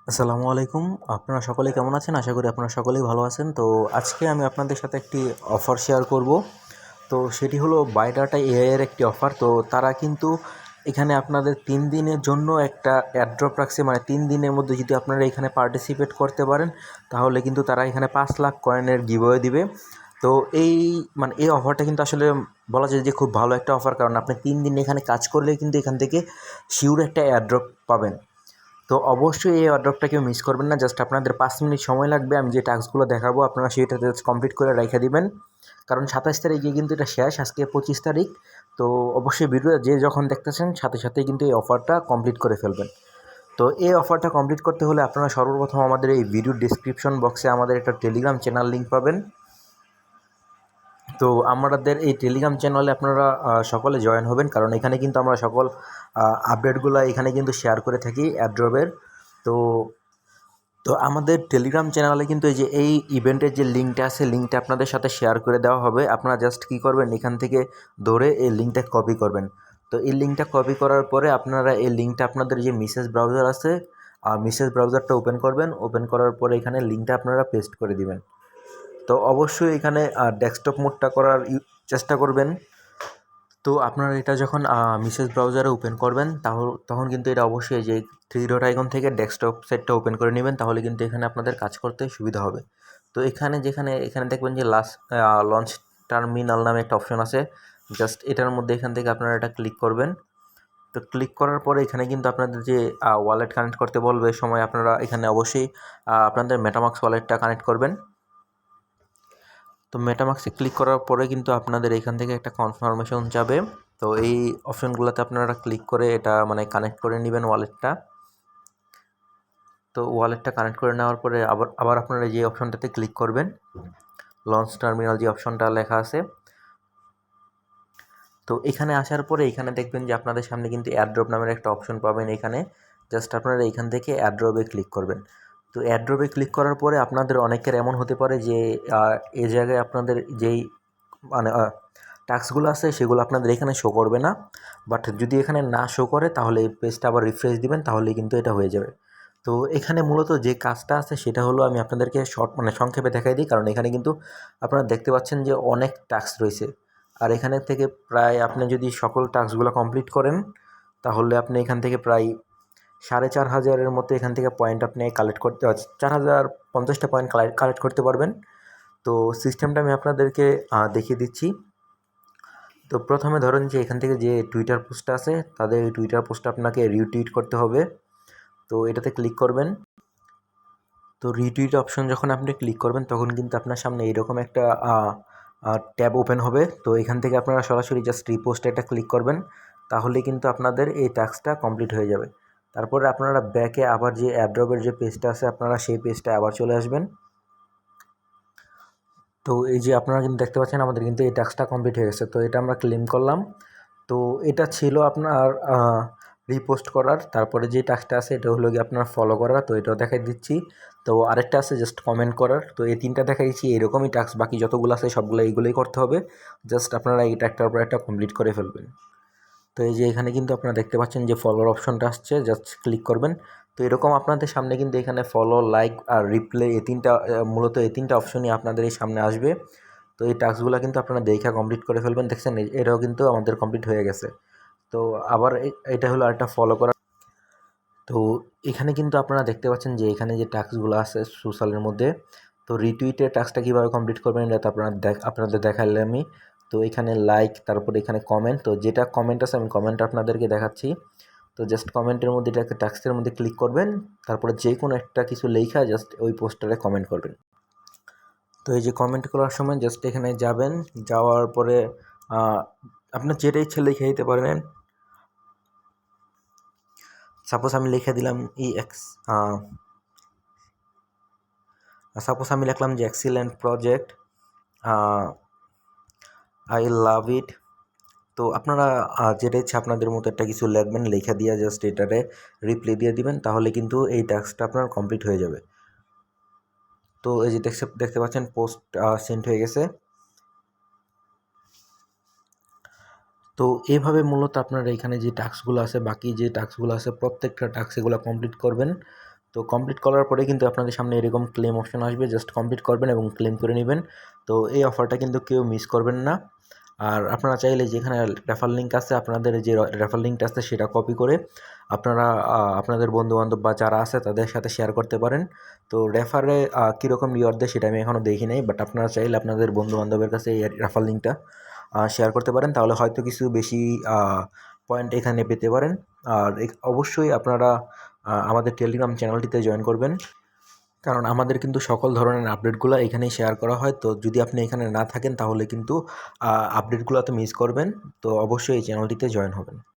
আসসালামু আলাইকুম। আপনারা সকলে কেমন আছেন? আশা করি আপনারা সকলেই ভালো আছেন। তো আজকে আমি আপনাদের সাথে একটি অফার শেয়ার করব। তো সেটি হলো বাই ডাটা এআই এর একটি অফার। তো তারা কিন্তু এখানে আপনাদের 3 দিনের জন্য একটা এয়ারড্রপ রাখছে। মানে 3 দিনের মধ্যে যদি আপনারা এখানে পার্টিসিপেট করতে পারেন, তাহলে কিন্তু তারা এখানে 5 লাখ কয়েনের গিভঅ্যাওয়ে দিবে। তো এই অফারটা কিন্তু আসলে বলা যায় যে খুব ভালো একটা অফার, কারণ আপনি 3 দিন এখানে কাজ করলে কিন্তু এখান থেকে শিওর একটা এয়ারড্রপ পাবেন। তো অবশ্যই এই অর্ডারটা কেউ মিস করবেন না। জাস্ট আপনাদের 5 মিনিট সময় লাগবে। আমি যে টাস্কগুলো দেখাবো আপনারা সেটা জাস্ট কমপ্লিট করে রেখে দিবেন, কারণ 27 তারিখে কিন্তু এটা শেষ, আজকে 25 তারিখ। তো অবশ্যই ভিডিও যে যখন দেখতেছেন সাথে সাথেই কিন্তু এই অফারটা কমপ্লিট করে ফেলবেন। তো এই অফারটা কমপ্লিট করতে হলে আপনারা সর্বপ্রথম আমাদের এই ভিডিও ডিসক্রিপশন বক্সে আমাদের একটা টেলিগ্রাম চ্যানেল লিঙ্ক পাবেন। তো আমাদের এই টেলিগ্রাম চ্যানেলে আপনারা সকলে জয়েন হবেন, কারণ এখানে কিন্তু আমরা সকল আপডেটগুলো এখানে কিন্তু শেয়ার করে থাকি অ্যাড্রপের। তো তো আমাদের টেলিগ্রাম চ্যানেলে কিন্তু এই ইভেন্টের যে লিঙ্কটা আছে, লিঙ্কটা আপনাদের সাথে শেয়ার করে দেওয়া হবে। আপনারা জাস্ট কী করবেন, এখান থেকে ধরে এই লিঙ্কটা কপি করবেন। তো এই লিঙ্কটা কপি করার পরে আপনারা এই লিঙ্কটা আপনাদের যে মেসেজ ব্রাউজার আছে, মেসেজ ব্রাউজারটা ওপেন করবেন। ওপেন করার পরে এখানে লিঙ্কটা আপনারা পেস্ট করে দিবেন। তো অবশ্যই এখানে ডেস্কটপ মোডটা করার চেষ্টা করবেন। তো আপনারা এটা যখন মেসেজ ব্রাউজারে ওপেন করবেন, তখন কিন্তু এটা অবশ্যই যে 3 ডট আইকন থেকে ডেস্কটপ সেটটা ওপেন করে নেবেন, তাহলে কিন্তু এখানে আপনাদের কাজ করতে সুবিধা হবে। তো এখানে দেখবেন যে লঞ্চ টার্মিনাল নামে একটা অপশন আছে। জাস্ট এটার মধ্যে এখান থেকে আপনারা এটা ক্লিক করবেন। তো ক্লিক করার পরে এখানে কিন্তু আপনাদের যে ওয়ালেট কানেক্ট করতে বলবে সময়, আপনারা এখানে অবশ্যই আপনাদের মেটামাক্স ওয়ালেটটা কানেক্ট করবেন। তো মেটামাক্সে ক্লিক করার পরে কিন্তু আপনাদের এখান থেকে একটা কনফার্মেশন যাবে। তো এই অপশনগুলোতে আপনারা ক্লিক করে এটা মানে কানেক্ট করে নেবেন ওয়ালেটটা। তো ওয়ালেটটা কানেক্ট করে নেওয়ার পরে আবার আপনারা যে অপশনটাতে ক্লিক করবেন, লঞ্চ টার্মিনাল যে অপশনটা লেখা আছে, তো এখানে আসার পরে এখানে দেখবেন যে আপনাদের সামনে কিন্তু এয়ারড্রপ নামের একটা অপশন পাবেন। এখানে জাস্ট আপনারা এখান থেকে এয়ারড্রপে ক্লিক করবেন। তো এয়ারড্রপে ক্লিক করার পরে আপনাদের অনেকের এমন হতে পারে যে এই জায়গায় আপনাদের যেই মানে টাস্কগুলো আছে সেগুলো আপনাদের এখানে শো করবে না। বাট যদি এখানে না শো করে তাহলে এই পেজটা আবার রিফ্রেশ দিবেন, তাহলেই কিন্তু এটা হয়ে যাবে। তো এখানে মূলত যে কাজটা আছে সেটা হলো, আমি আপনাদেরকে সংক্ষেপে দেখাই দিই, কারণ এখানে কিন্তু আপনারা দেখতে পাচ্ছেন যে অনেক টাস্ক রয়েছে। আর এখানে থেকে প্রায় আপনি যদি সকল টাস্কগুলো কমপ্লিট করেন, তাহলে আপনি এখান থেকে প্রায় 4,500-এর মতো এখান থেকে পয়েন্ট আপনি কালেক্ট করতে 4,050টা পয়েন্ট কালেক্ট করতে পারবেন। তো সিস্টেমটা আমি আপনাদেরকে দেখিয়ে দিচ্ছি। তো প্রথমে ধরেন যে এখান থেকে যে টুইটার পোস্টটা আছে, তাদের এই টুইটার পোস্টটা আপনাকে রিটুইট করতে হবে। তো এটাতে ক্লিক করবেন। তো রিটুইট অপশন যখন আপনি ক্লিক করবেন, তখন কিন্তু আপনার সামনে এইরকম একটা ট্যাব ওপেন হবে। তো এখান থেকে আপনারা সরাসরি জাস্ট রিপোস্টে একটা ক্লিক করবেন, তাহলে কিন্তু আপনাদের এই টাস্কটা কমপ্লিট হয়ে যাবে। তারপরে আপনারা ব্যাকে আবার যে অ্যাড্রপের যে পেজটা আছে, আপনারা সেই পেজটা আবার চলে আসবেন। তো এই যে আপনারা কিন্তু দেখতে পাচ্ছেন আমাদের কিন্তু এই টাস্কটা কমপ্লিট হয়ে গেছে। তো এটা আমরা ক্লেম করলাম। তো এটা ছিল আপনার রিপোস্ট করার। তারপরে যে টাস্কটা আছে এটা হলো গিয়ে আপনার ফলো করার, তো এটাও দেখাই দিচ্ছি। তো আরেকটা আছে জাস্ট কমেন্ট করার। তো এই 3টা দেখাই দিচ্ছি। এরকমই টাস্ক বাকি যতগুলো আছে সবগুলো এইগুলোই করতে হবে। জাস্ট আপনারা এটা একটার পর একটা কমপ্লিট করে ফেলবেন। তো এই যে এখানে কিন্তু আপনারা দেখতে পাচ্ছেন যে ফলোর অপশনটা আসছে, জাস্ট ক্লিক করবেন। তো এরকম আপনাদের সামনে কিন্তু এখানে ফলো, লাইক আর রিপ্লে মূলত এই 3টা অপশনই আপনাদের এই সামনে আসবে। তো এই টাস্কগুলো কিন্তু আপনারা দেখা কমপ্লিট করে ফেলবেন। দেখছেন এটাও কিন্তু আমাদের কমপ্লিট হয়ে গেছে। তো আবার এটা হলো আরেকটা ফলো করা। তো এখানে কিন্তু আপনারা দেখতে পাচ্ছেন যে এখানে যে টাস্কগুলো আছে সোশ্যালের মধ্যে, তো রিটুইটের টাস্কটা কীভাবে কমপ্লিট করবেন এটা তো আপনাদের দেখাইলে আমি। তো এখানে লাইক, তারপরে এখানে কমেন্ট, তো যেটা কমেন্ট আছে আমি কমেন্ট আপনাদেরকে দেখাচ্ছি। তো জাস্ট কমেন্টের মধ্যে এটাকে টাস্কের মধ্যে ক্লিক করবেন, তারপরে যে কোনো একটা কিছু লেখা জাস্ট ওই পোস্টারে কমেন্ট করবেন। তো এই যে কমেন্ট করার সময় জাস্ট এখানে যাবেন, যাওয়ার পরে আপনার যেটা ইচ্ছে লিখে দিতে পারবেন। সাপোজ আমি লিখে দিলাম সাপোজ আমি লিখলাম যে এক্সিলেন্ট প্রজেক্ট, আই লাভ ইট। তো আপনারা যেটা ইচ্ছা আপনাদের মতো একটা কিছু লিখবেন, লেখা দিয়ে জাস্ট এটারে রিপ্লাই দিয়ে দিবেন, তাহলে কিন্তু এই টাস্কটা আপনার কমপ্লিট হয়ে যাবে। তো এই যে দেখতে পাচ্ছেন পোস্ট সেন্ড হয়ে গেছে। তো এইভাবে মূলত আপনারা এখানে যে টাস্কগুলো আছে, বাকি যে টাস্কগুলো আছে প্রত্যেকটা টাস্ক এগুলো কমপ্লিট করবেন। তো কমপ্লিট করার পরে কিন্তু আপনাদের সামনে এরকম ক্লেম অপশন আসবে, জাস্ট কমপ্লিট করবেন এবং ক্লেম করে নেবেন। তো এই অফারটা কিন্তু কেউ মিস করবেন না। আর আপনারা চাইলে যেখানে রেফার লিঙ্ক আছে, আপনাদের যে রেফার লিঙ্কটা আছে সেটা কপি করে আপনারা আপনাদের বন্ধুবান্ধব বা যারা আছে তাদের সাথে শেয়ার করতে পারেন। তো রেফারে কীরকম রিওয়ার্ড দেয় সেটা আমি এখনও দেখি নাই, বাট আপনারা চাইলে আপনাদের বন্ধুবান্ধবের কাছে এই রেফার লিঙ্কটা শেয়ার করতে পারেন, তাহলে হয়তো কিছু বেশি পয়েন্ট এখানে পেতে পারেন। আর অবশ্যই আপনারা আমাদের টেলিগ্রাম চ্যানেলটিতে জয়েন করবেন, কারণ আমাদের কিন্তু সকল ধরনের আপডেটগুলো এখানেই শেয়ার করা হয়। তো যদি আপনি এখানে না থাকেন তাহলে কিন্তু আপডেটগুলো তো মিস করবেন। তো অবশ্যই এই চ্যানেলটিতে জয়েন হবেন।